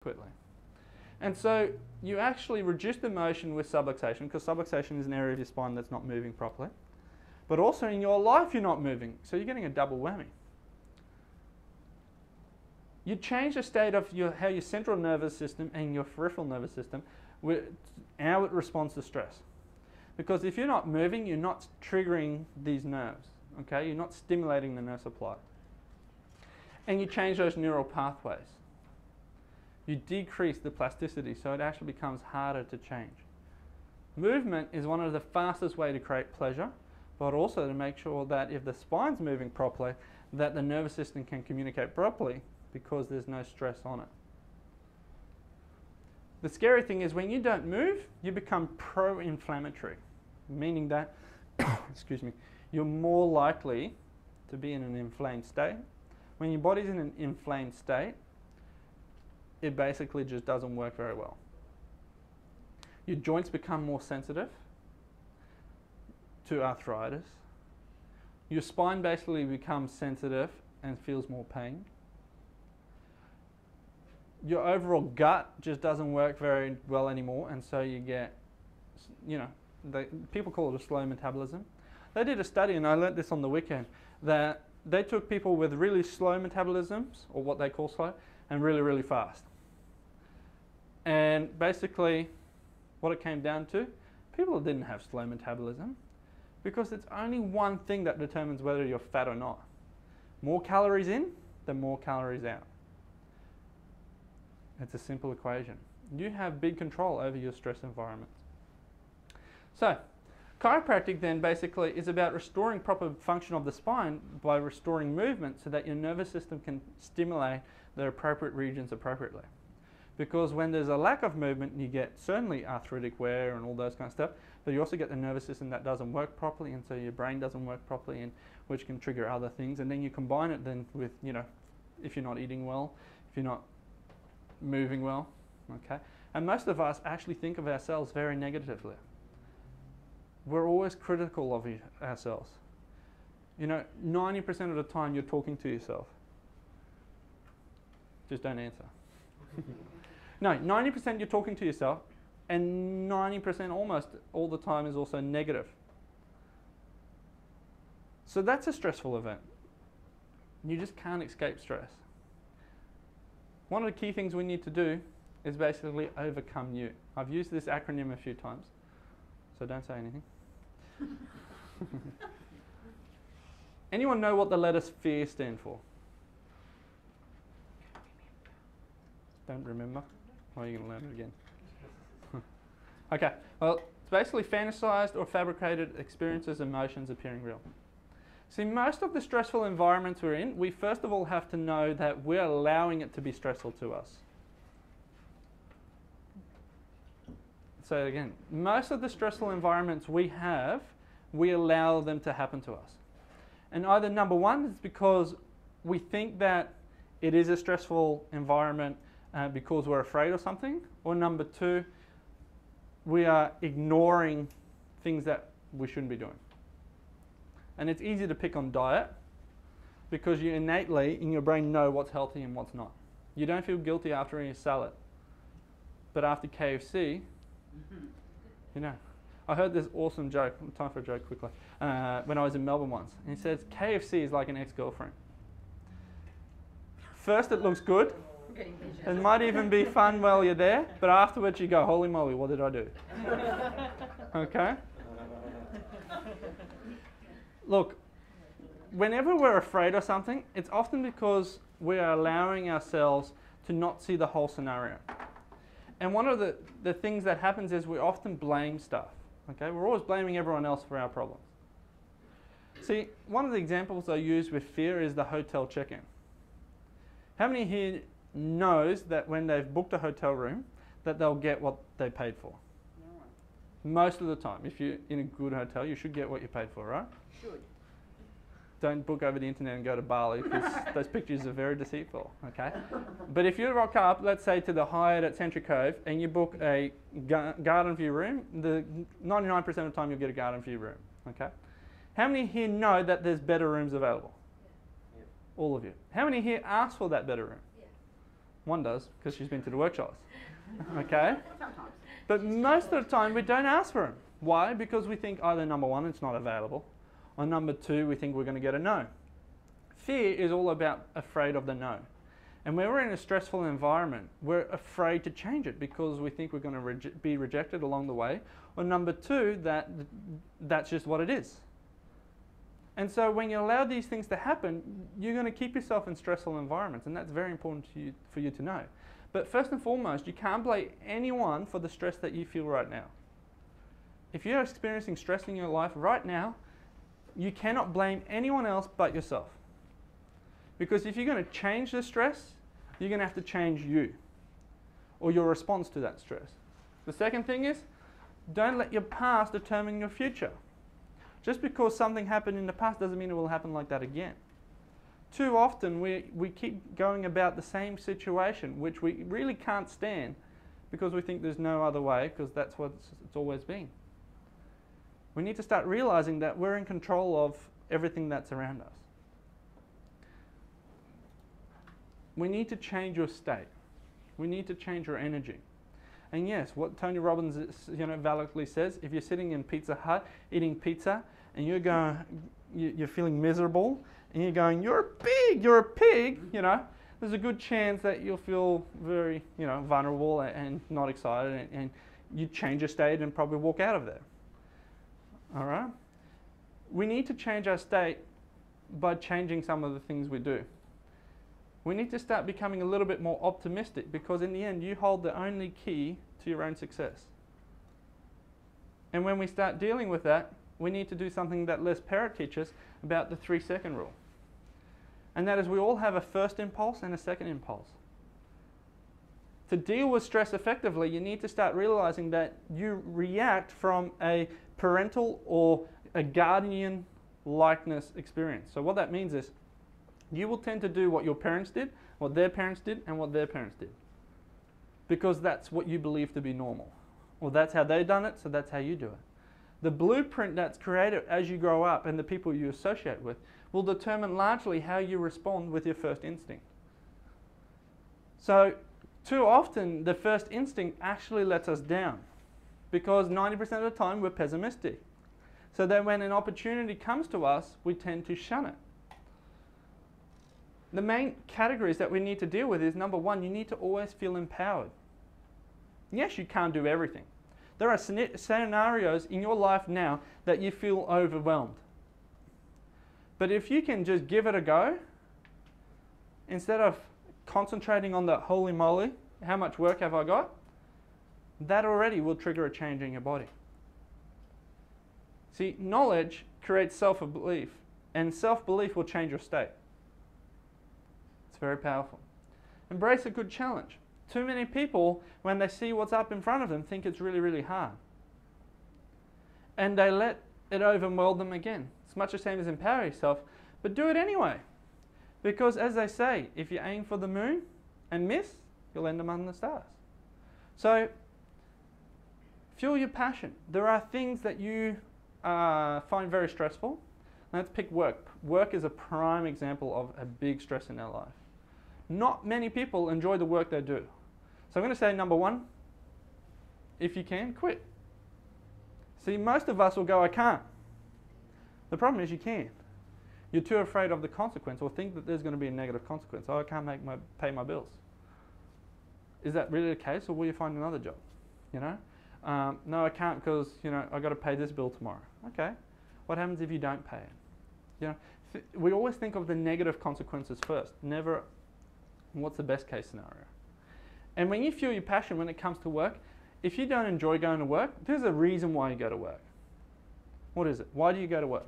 quickly. And so you actually reduce the motion with subluxation, because subluxation is an area of your spine that's not moving properly. But also in your life you're not moving, so you're getting a double whammy. You change the state of how your central nervous system and your peripheral nervous system, how it responds to stress. Because if you're not moving, you're not triggering these nerves, okay? You're not stimulating the nerve supply. And you change those neural pathways. You decrease the plasticity, so it actually becomes harder to change. Movement is one of the fastest ways to create pleasure, but also to make sure that if the spine's moving properly, that the nervous system can communicate properly because there's no stress on it. The scary thing is when you don't move, you become pro-inflammatory, meaning that, excuse me, you're more likely to be in an inflamed state. When your body's in an inflamed state, it basically just doesn't work very well. Your joints become more sensitive to arthritis. Your spine basically becomes sensitive and feels more pain. Your overall gut just doesn't work very well anymore, and so you get, people call it a slow metabolism. They did a study, and I learnt this on the weekend, that they took people with really slow metabolisms, or what they call slow, and really, really fast. And basically, what it came down to, people didn't have slow metabolism, because it's only one thing that determines whether you're fat or not. More calories in, then more calories out. It's a simple equation. You have big control over your stress environment. So, chiropractic then basically is about restoring proper function of the spine by restoring movement so that your nervous system can stimulate the appropriate regions appropriately. Because when there's a lack of movement, you get certainly arthritic wear and all those kind of stuff, but you also get the nervous system that doesn't work properly, and so your brain doesn't work properly, and which can trigger other things. And then you combine it then with, if you're not eating well, if you're not moving well, okay? And most of us actually think of ourselves very negatively. We're always critical of ourselves. 90% of the time you're talking to yourself. Just don't answer. No, 90% you're talking to yourself, and 90% almost all the time is also negative. So that's a stressful event. You just can't escape stress. One of the key things we need to do is basically overcome you. I've used this acronym a few times, so don't say anything. Anyone know what the letters FEAR stand for? Don't remember? Or are you going to learn it again? Okay, well, it's basically fantasized or fabricated experiences, emotions appearing real. See, most of the stressful environments we're in, we first of all have to know that we're allowing it to be stressful to us. So again, most of the stressful environments we have, we allow them to happen to us. And either number one is because we think that it is a stressful environment because we're afraid of something, or number two, we are ignoring things that we shouldn't be doing. And it's easy to pick on diet because you innately in your brain know what's healthy and what's not. You don't feel guilty after eating a salad, but after KFC, I heard this awesome joke, time for a joke quickly, when I was in Melbourne once. And he says, KFC is like an ex-girlfriend. First it looks good, it might even be fun while you're there, but afterwards you go, holy moly, what did I do? Okay? Look, whenever we're afraid of something, it's often because we are allowing ourselves to not see the whole scenario. And one of the things that happens is we often blame stuff. Okay? We're always blaming everyone else for our problems. See, one of the examples I use with fear is the hotel check-in. How many here knows that when they've booked a hotel room, that they'll get what they paid for? No one. Most of the time. If you're in a good hotel, you should get what you paid for, right? Should. Don't book over the internet and go to Bali, because those pictures are very deceitful, okay? But if you rock up, let's say to the Hyatt at Century Cove, and you book a garden view room, 99% of the time you'll get a garden view room, okay? How many here know that there's better rooms available? Yeah. All of you. How many here ask for that better room? One does, because she's been to the workshops. Okay? Sometimes. But most of the time we don't ask for them. Why? Because we think either number one, it's not available, or number two, we think we're going to get a no. Fear is all about afraid of the no. And when we're in a stressful environment, we're afraid to change it because we think we're going to be rejected along the way. Or number two, that's just what it is. And so when you allow these things to happen, you're going to keep yourself in stressful environments, and that's very important for you to know. But first and foremost, you can't blame anyone for the stress that you feel right now. If you're experiencing stress in your life right now, you cannot blame anyone else but yourself. Because if you're going to change the stress, you're going to have to change you or your response to that stress. The second thing is, don't let your past determine your future. Just because something happened in the past doesn't mean it will happen like that again. Too often we keep going about the same situation, which we really can't stand because we think there's no other way, because that's what it's always been. We need to start realizing that we're in control of everything that's around us. We need to change your state. We need to change your energy. And yes, what Tony Robbins validly says, if you're sitting in Pizza Hut eating pizza and you're feeling miserable and you're going, you're a pig, there's a good chance that you'll feel very, vulnerable and not excited, and you change your state and probably walk out of there. All right? We need to change our state by changing some of the things we do. We need to start becoming a little bit more optimistic, because in the end, you hold the only key to your own success. And when we start dealing with that, we need to do something that Les Parrott teaches about the 3-second rule. And that is, we all have a first impulse and a second impulse. To deal with stress effectively, you need to start realizing that you react from a parental or a guardian likeness experience. So what that means is, you will tend to do what your parents did, what their parents did, and what their parents did. Because that's what you believe to be normal. Or that's how they've done it, so that's how you do it. The blueprint that's created as you grow up and the people you associate with will determine largely how you respond with your first instinct. So, too often, the first instinct actually lets us down, because 90% of the time we're pessimistic. So that when an opportunity comes to us, we tend to shun it. The main categories that we need to deal with is, number one, you need to always feel empowered. Yes, you can't do everything. There are scenarios in your life now that you feel overwhelmed. But if you can just give it a go, instead of concentrating on the holy moly, how much work have I got? That already will trigger a change in your body. See, knowledge creates self-belief, and self-belief will change your state. It's very powerful. Embrace a good challenge. Too many people, when they see what's up in front of them, think it's really, really hard. And they let it overwhelm them again. It's much the same as empower yourself, but do it anyway. Because as they say, if you aim for the moon and miss, you'll end among the stars. So, fuel your passion. There are things that you find very stressful. Let's pick work. Work is a prime example of a big stress in their life. Not many people enjoy the work they do. So I'm going to say, number one, if you can, quit. See, most of us will go, I can't. The problem is you can. You're too afraid of the consequence, or think that there's going to be a negative consequence. Oh, I can't pay my bills. Is that really the case, or will you find another job? No, I can't because I've got to pay this bill tomorrow. Okay. What happens if you don't pay it? We always think of the negative consequences first, never what's the best case scenario. And when you feel your passion when it comes to work, if you don't enjoy going to work, there's a reason why you go to work. What is it? Why do you go to work?